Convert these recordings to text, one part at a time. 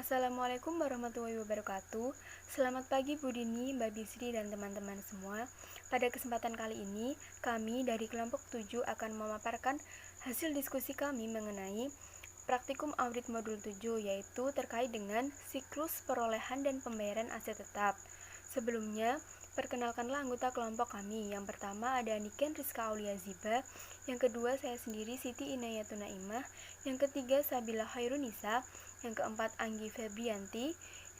Assalamualaikum warahmatullahi wabarakatuh. Selamat pagi Bu Dini, Mbak Bisri, dan teman-teman semua. Pada kesempatan kali ini, kami dari kelompok 7 akan memaparkan hasil diskusi kami mengenai praktikum audit modul 7, yaitu terkait dengan siklus perolehan dan pembayaran aset tetap. Sebelumnya, perkenalkanlah anggota kelompok kami. Yang pertama ada Niken Rizka Aulia Ziba, yang kedua saya sendiri Siti Inayatun Naimah, yang ketiga Sabila Khairunisa, yang keempat Anggi Febrianti,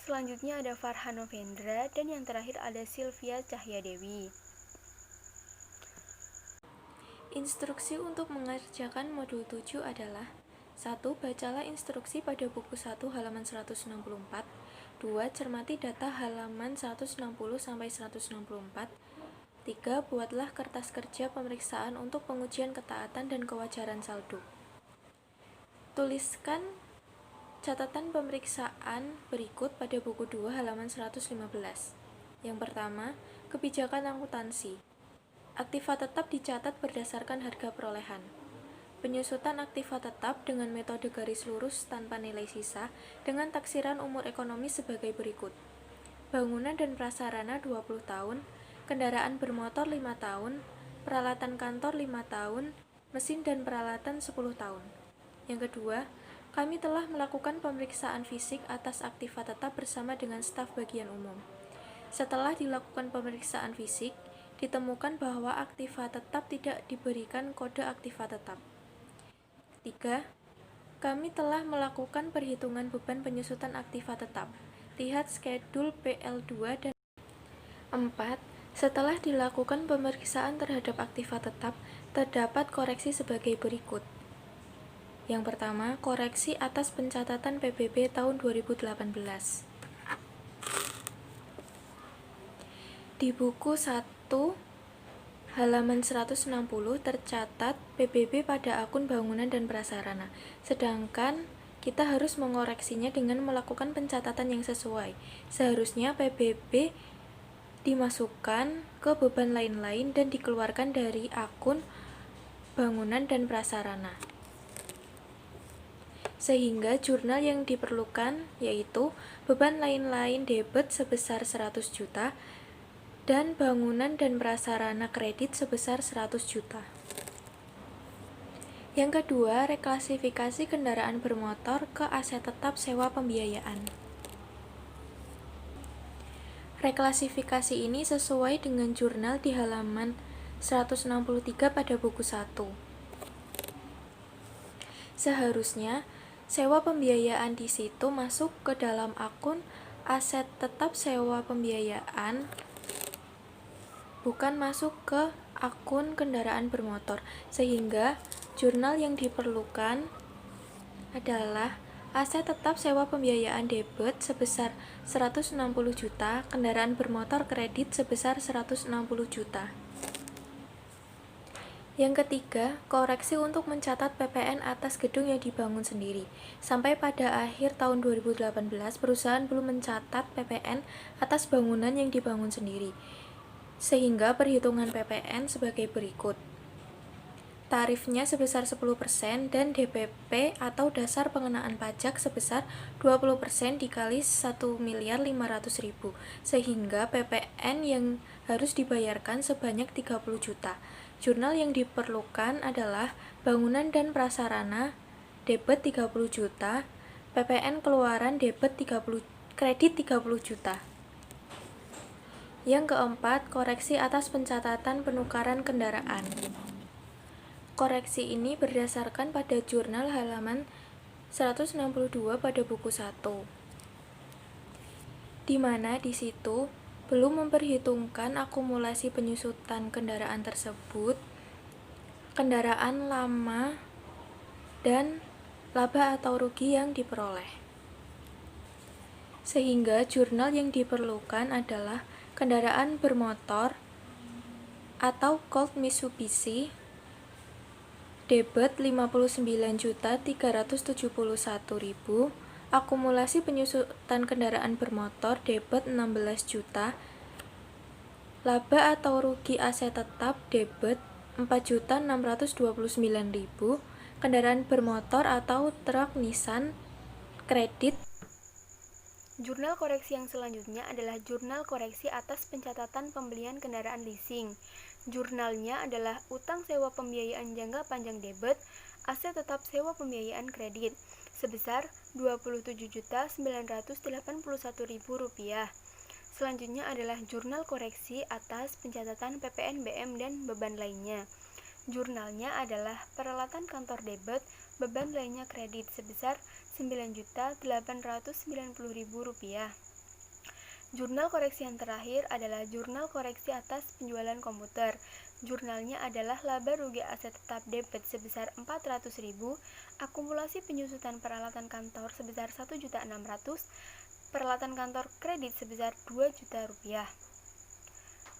selanjutnya ada Farhan Novendra, dan yang terakhir ada Sylvia Cahyadewi. Instruksi untuk mengerjakan modul 7 adalah 1. Bacalah instruksi pada buku 1 halaman 164. 2. Cermati data halaman 160-164. 3. Buatlah kertas kerja pemeriksaan untuk pengujian ketaatan dan kewajaran saldo. Tuliskan catatan pemeriksaan berikut pada buku 2 halaman 115. Yang pertama, kebijakan akuntansi. Aktiva tetap dicatat berdasarkan harga perolehan. Penyusutan aktiva tetap dengan metode garis lurus tanpa nilai sisa dengan taksiran umur ekonomi sebagai berikut. Bangunan dan prasarana 20 tahun, kendaraan bermotor 5 tahun, peralatan kantor 5 tahun, mesin dan peralatan 10 tahun. Yang kedua, kami telah melakukan pemeriksaan fisik atas aktiva tetap bersama dengan staf bagian umum. Setelah dilakukan pemeriksaan fisik, ditemukan bahwa aktiva tetap tidak diberikan kode aktiva tetap. 3. Kami telah melakukan perhitungan beban penyusutan aktiva tetap. Lihat skedul PL2 dan 4. Setelah dilakukan pemeriksaan terhadap aktiva tetap, terdapat koreksi sebagai berikut. Yang pertama, koreksi atas pencatatan PBB tahun 2018. Di buku 1 halaman 160 tercatat PBB pada akun bangunan dan prasarana, sedangkan kita harus mengoreksinya dengan melakukan pencatatan yang sesuai. Seharusnya PBB dimasukkan ke beban lain-lain dan dikeluarkan dari akun bangunan dan prasarana. Sehingga jurnal yang diperlukan yaitu beban lain-lain debit sebesar 100 juta dan bangunan dan prasarana kredit sebesar 100 juta. Yang kedua, reklasifikasi kendaraan bermotor ke aset tetap sewa pembiayaan. Reklasifikasi ini sesuai dengan jurnal di halaman 163 pada buku 1. Seharusnya sewa pembiayaan di situ masuk ke dalam akun aset tetap sewa pembiayaan, bukan masuk ke akun kendaraan bermotor, sehingga jurnal yang diperlukan adalah aset tetap sewa pembiayaan debit sebesar 160 juta, kendaraan bermotor kredit sebesar 160 juta. Yang ketiga, koreksi untuk mencatat PPN atas gedung yang dibangun sendiri. Sampai pada akhir tahun 2018, perusahaan belum mencatat PPN atas bangunan yang dibangun sendiri. Sehingga perhitungan PPN sebagai berikut. Tarifnya sebesar 10% dan DPP atau dasar pengenaan pajak sebesar 20% dikali 1.500.000, sehingga PPN yang harus dibayarkan sebanyak 30 juta. Jurnal yang diperlukan adalah bangunan dan prasarana debit 30 juta, PPN keluaran debit 30, kredit 30 juta. Yang keempat, koreksi atas pencatatan penukaran kendaraan. Koreksi ini berdasarkan pada jurnal halaman 162 pada buku 1. Di mana di situ belum memperhitungkan akumulasi penyusutan kendaraan tersebut, kendaraan lama, dan laba atau rugi yang diperoleh. Sehingga jurnal yang diperlukan adalah kendaraan bermotor atau Colt Mitsubishi debit 59.371.000, akumulasi penyusutan kendaraan bermotor debit 16 juta, laba atau rugi aset tetap debit 4.629.000, kendaraan bermotor atau truk Nissan kredit Jurnal koreksi yang selanjutnya adalah jurnal koreksi atas pencatatan pembelian kendaraan leasing. Jurnalnya adalah utang sewa pembiayaan jangka panjang debit, aset tetap sewa pembiayaan kredit sebesar Rp27.981.000. Selanjutnya adalah jurnal koreksi atas pencatatan PPNBM dan beban lainnya. Jurnalnya adalah peralatan kantor debit, beban lainnya kredit sebesar Rp9.890.000. Jurnal koreksi yang terakhir adalah jurnal koreksi atas penjualan komputer. Jurnalnya adalah laba rugi aset tetap debit sebesar Rp400.000, akumulasi penyusutan peralatan kantor sebesar Rp1.600.000, peralatan kantor kredit sebesar Rp2.000.000.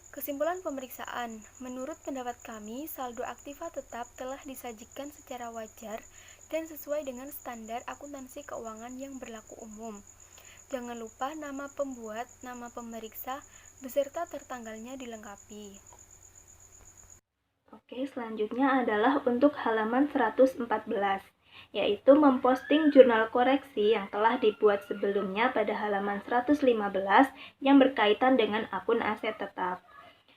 Kesimpulan pemeriksaan, menurut pendapat kami, saldo aktiva tetap telah disajikan secara wajar dan sesuai dengan standar akuntansi keuangan yang berlaku umum. Jangan lupa nama pembuat, nama pemeriksa, beserta tertanggalnya dilengkapi. Oke, selanjutnya adalah untuk halaman 114, yaitu memposting jurnal koreksi yang telah dibuat sebelumnya pada halaman 115 yang berkaitan dengan akun aset tetap.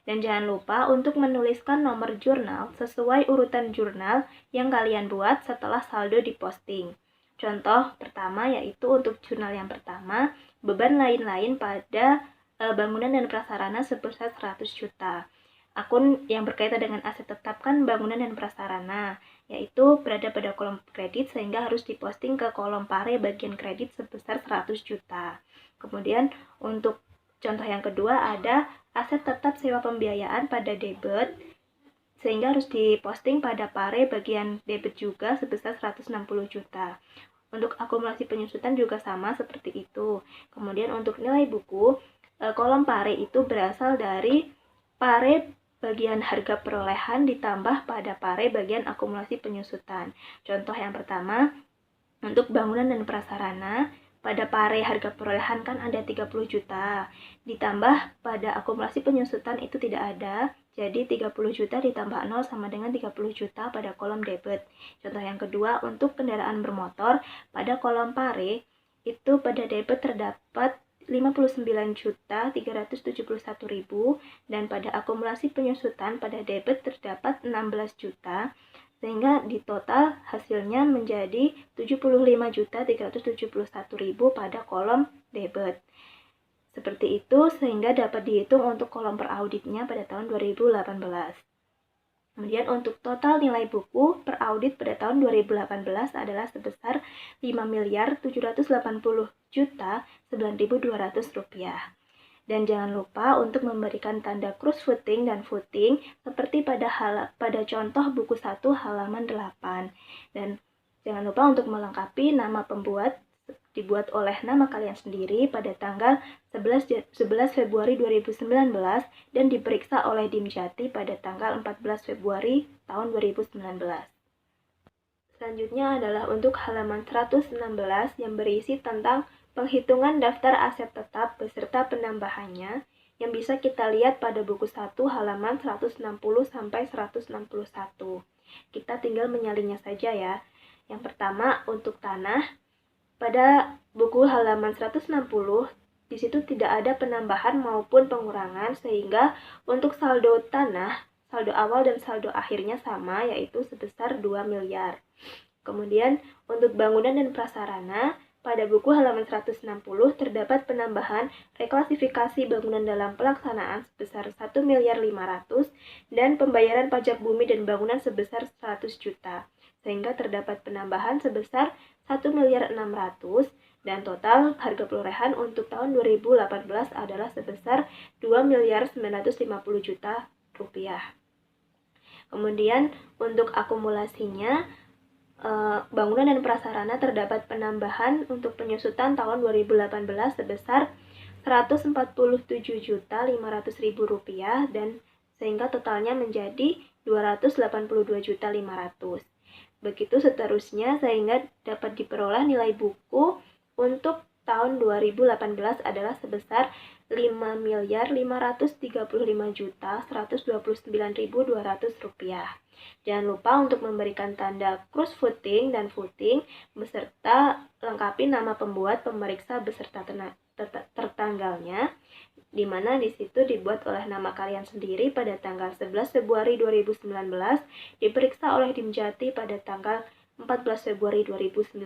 Dan jangan lupa untuk menuliskan nomor jurnal sesuai urutan jurnal yang kalian buat setelah saldo diposting. Contoh pertama yaitu untuk jurnal yang pertama, beban lain-lain pada bangunan dan prasarana sebesar 100 juta. Akun yang berkaitan dengan aset tetap kan bangunan dan prasarana, yaitu berada pada kolom kredit sehingga harus diposting ke kolom pare bagian kredit sebesar 100 juta. Kemudian untuk contoh yang kedua ada aset tetap sewa pembiayaan pada debit, sehingga harus diposting pada pare bagian debit juga sebesar 160 juta. Untuk akumulasi penyusutan juga sama seperti itu. Kemudian untuk nilai buku, kolom pare itu berasal dari pare bagian harga perolehan ditambah pada pare bagian akumulasi penyusutan. Contoh yang pertama, untuk bangunan dan prasarana, pada pare harga perolehan kan ada 30 juta, ditambah pada akumulasi penyusutan itu tidak ada, jadi 30 juta ditambah 0 sama dengan 30 juta pada kolom debit. Contoh yang kedua, untuk kendaraan bermotor, pada kolom pare, itu pada debit terdapat 59.371.000 dan pada akumulasi penyusutan pada debit terdapat 16 juta, sehingga di total hasilnya menjadi 75.371.000 pada kolom debit. Seperti itu sehingga dapat dihitung untuk kolom per auditnya pada tahun 2018. Kemudian untuk total nilai buku per audit pada tahun 2018 adalah sebesar Rp5.780.009.200. Dan jangan lupa untuk memberikan tanda cross footing dan footing seperti pada contoh buku 1 halaman 8. Dan jangan lupa untuk melengkapi nama pembuat dibuat oleh nama kalian sendiri pada tanggal 11 Februari 2019 dan diperiksa oleh Dimjati pada tanggal 14 Februari tahun 2019. Selanjutnya adalah untuk halaman 116 yang berisi tentang penghitungan daftar aset tetap beserta penambahannya yang bisa kita lihat pada buku 1 halaman 160 sampai 161. Kita tinggal menyalinnya saja ya. Yang pertama untuk tanah, pada buku halaman 160 di situ tidak ada penambahan maupun pengurangan sehingga untuk saldo tanah, saldo awal dan saldo akhirnya sama yaitu sebesar 2 miliar. Kemudian untuk bangunan dan prasarana, pada buku halaman 160 terdapat penambahan reklasifikasi bangunan dalam pelaksanaan sebesar 1.500.000 dan pembayaran pajak bumi dan bangunan sebesar 100 juta. Sehingga terdapat penambahan sebesar 1.600.000 dan total harga perolehan untuk tahun 2018 adalah sebesar 2.950.000.000 rupiah. Kemudian untuk akumulasinya, bangunan dan prasarana terdapat penambahan untuk penyusutan tahun 2018 sebesar Rp147.500.000 dan sehingga totalnya menjadi 282.500.000. Begitu seterusnya sehingga dapat diperoleh nilai buku untuk tahun 2018 adalah sebesar Rp5.535.129.200. Jangan lupa untuk memberikan tanda cross footing dan footing beserta lengkapi nama pembuat, pemeriksa beserta tertanggalnya, di mana di situ dibuat oleh nama kalian sendiri pada tanggal 11 Februari 2019, diperiksa oleh Dimjati pada tanggal 14 Februari 2019.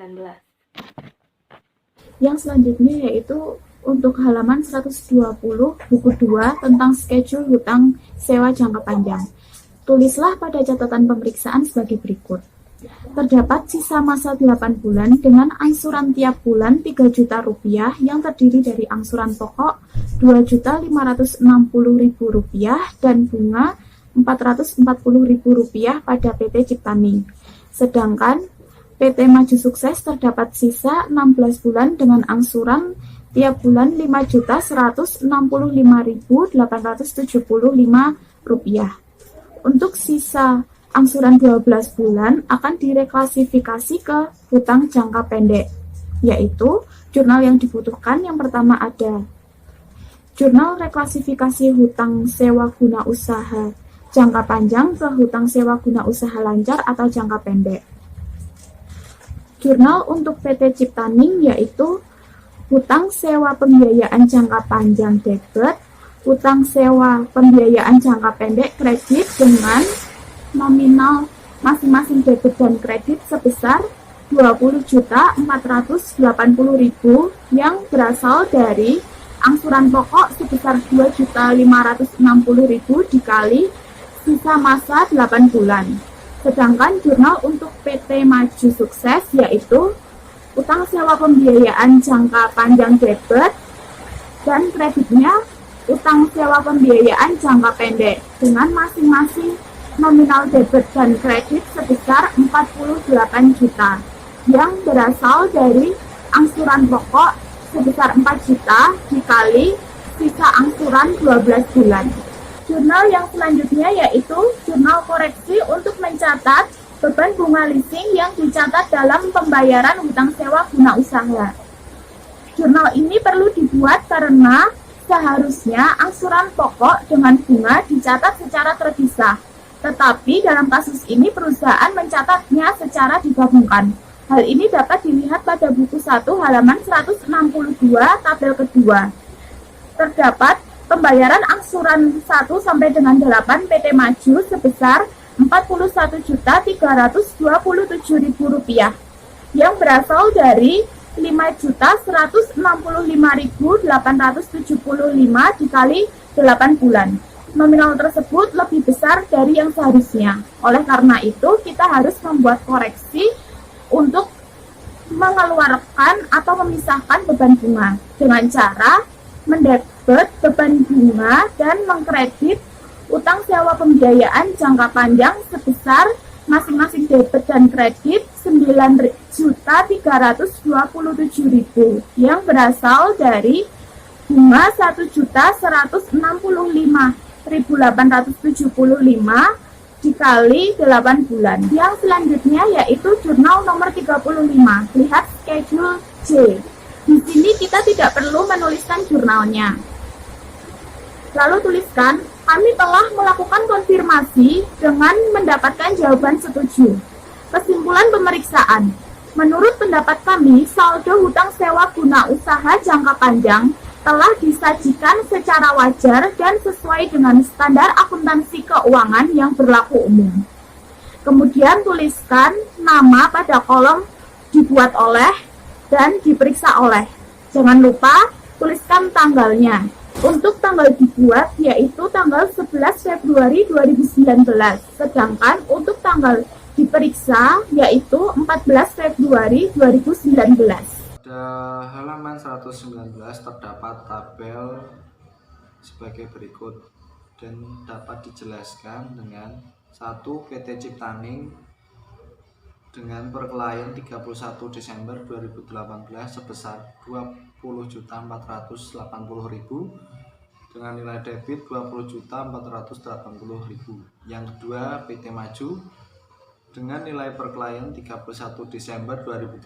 Yang selanjutnya yaitu untuk halaman 120 buku 2 tentang schedule hutang sewa jangka panjang. Tulislah pada catatan pemeriksaan sebagai berikut. Terdapat sisa masa 8 bulan dengan angsuran tiap bulan Rp3.000.000 yang terdiri dari angsuran pokok Rp2.560.000 dan bunga Rp440.000 pada PT Ciptaning. Sedangkan PT Maju Sukses terdapat sisa 16 bulan dengan angsuran tiap bulan Rp5.165.875. Untuk sisa angsuran 12 bulan akan direklasifikasi ke hutang jangka pendek, yaitu jurnal yang dibutuhkan yang pertama ada jurnal reklasifikasi hutang sewa guna usaha jangka panjang ke hutang sewa guna usaha lancar atau jangka pendek. Jurnal untuk PT Ciptaning yaitu hutang sewa pembiayaan jangka panjang debit, hutang sewa pembiayaan jangka pendek kredit dengan nominal masing-masing debit dan kredit sebesar Rp20.480.000 yang berasal dari angsuran pokok sebesar Rp2.560.000 dikali sisa masa 8 bulan. Sedangkan jurnal untuk PT Maju Sukses yaitu utang sewa pembiayaan jangka panjang debit dan kreditnya utang sewa pembiayaan jangka pendek dengan masing-masing nominal debit dan kredit sebesar 48 juta yang berasal dari angsuran pokok sebesar 4 juta dikali sisa angsuran 12 bulan. Jurnal yang selanjutnya yaitu jurnal koreksi untuk mencatat beban bunga leasing yang dicatat dalam pembayaran hutang sewa guna usaha. Jurnal ini perlu dibuat karena seharusnya angsuran pokok dengan bunga dicatat secara terpisah, tetapi dalam kasus ini perusahaan mencatatnya secara digabungkan. Hal ini dapat dilihat pada buku 1 halaman 162 tabel kedua. Terdapat pembayaran angsuran 1 sampai dengan 8 PT Maju sebesar Rp41.327.000 yang berasal dari Rp5.165.875 dikali 8 bulan. Nominal tersebut lebih besar dari yang seharusnya. Oleh karena itu, kita harus membuat koreksi untuk mengeluarkan atau memisahkan beban bunga dengan cara mendebet beban bunga dan mengkredit utang sewa pembiayaan jangka panjang sebesar masing-masing debit dan kredit Rp9.327.000 yang berasal dari bunga Rp1.165.875 dikali 8 bulan. Yang selanjutnya yaitu jurnal nomor 35. Lihat schedule J. Di sini kita tidak perlu menuliskan jurnalnya. Lalu tuliskan, kami telah melakukan konfirmasi dengan mendapatkan jawaban setuju. Kesimpulan pemeriksaan. Menurut pendapat kami, saldo hutang sewa guna usaha jangka panjang telah disajikan secara wajar dan sesuai dengan standar akuntansi keuangan yang berlaku umum. Kemudian tuliskan nama pada kolom dibuat oleh dan diperiksa oleh. Jangan lupa tuliskan tanggalnya. Untuk tanggal dibuat yaitu tanggal 11 Februari 2019, sedangkan untuk tanggal diperiksa yaitu 14 Februari 2019. Pada halaman 119 terdapat tabel sebagai berikut dan dapat dijelaskan dengan 1. PT Ciptaning dengan perkelahian 31 Desember 2018 sebesar Rp20.480.000 dengan nilai debit Rp20.480.000. Yang kedua, PT Maju dengan nilai perkelahian 31 Desember 2018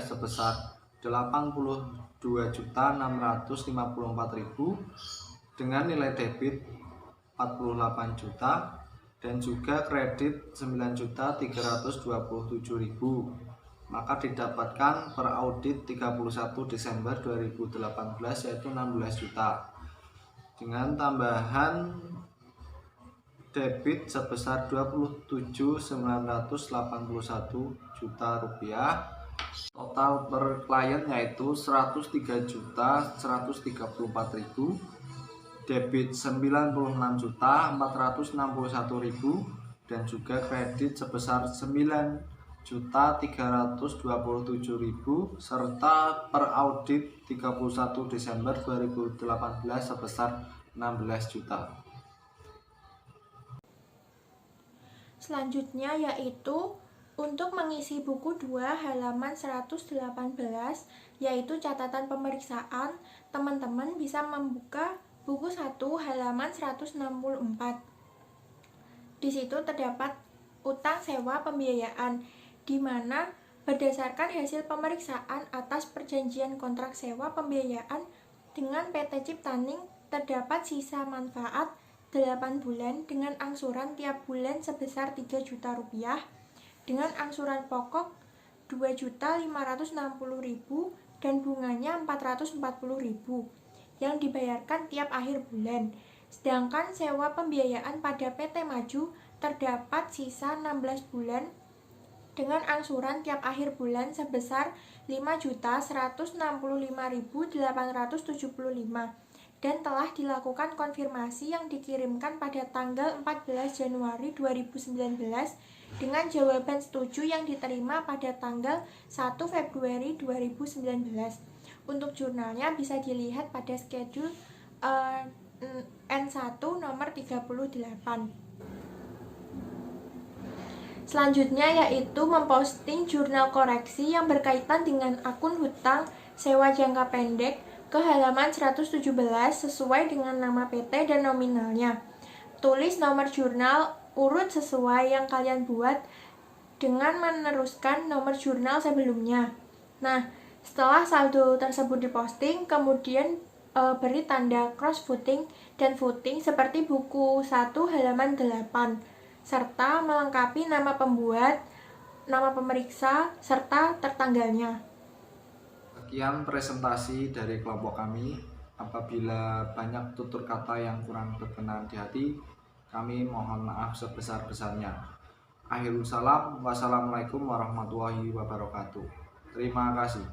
sebesar Rp82.654.000 dengan nilai debit 48 juta dan juga kredit 9.327.000. maka didapatkan per audit 31 Desember 2018 yaitu 16 juta. Dengan tambahan debit sebesar 27.981 juta rupiah. Total per klien yaitu 103.134.000, debit 96.461.000 dan juga kredit sebesar 9.327.000 serta per audit 31 Desember 2018 sebesar 16 juta. Selanjutnya yaitu untuk mengisi buku 2 halaman 118 yaitu catatan pemeriksaan, teman-teman bisa membuka buku 1 halaman 164. Di situ terdapat utang sewa pembiayaan di mana berdasarkan hasil pemeriksaan atas perjanjian kontrak sewa pembiayaan dengan PT Ciptaning terdapat sisa manfaat 8 bulan dengan angsuran tiap bulan sebesar 3 juta rupiah dengan angsuran pokok 2.560.000 dan bunganya 440.000 yang dibayarkan tiap akhir bulan. Sedangkan sewa pembiayaan pada PT Maju terdapat sisa 16 bulan dengan angsuran tiap akhir bulan sebesar 5.165.875 dan telah dilakukan konfirmasi yang dikirimkan pada tanggal 14 Januari 2019 dengan jawaban setuju yang diterima pada tanggal 1 Februari 2019. Untuk jurnalnya bisa dilihat pada schedule N1 nomor 38. Selanjutnya yaitu memposting jurnal koreksi yang berkaitan dengan akun hutang sewa jangka pendek ke halaman 117 sesuai dengan nama PT dan nominalnya. Tulis nomor jurnal urut sesuai yang kalian buat dengan meneruskan nomor jurnal sebelumnya. Nah, setelah saldo tersebut diposting, kemudian beri tanda cross voting dan voting seperti buku 1 halaman 8 serta melengkapi nama pembuat, nama pemeriksa, serta tertanggalnya. Sekian presentasi dari kelompok kami. Apabila banyak tutur kata yang kurang berkenan di hati, kami mohon maaf sebesar-besarnya. Akhirul salam, wassalamualaikum warahmatullahi wabarakatuh. Terima kasih.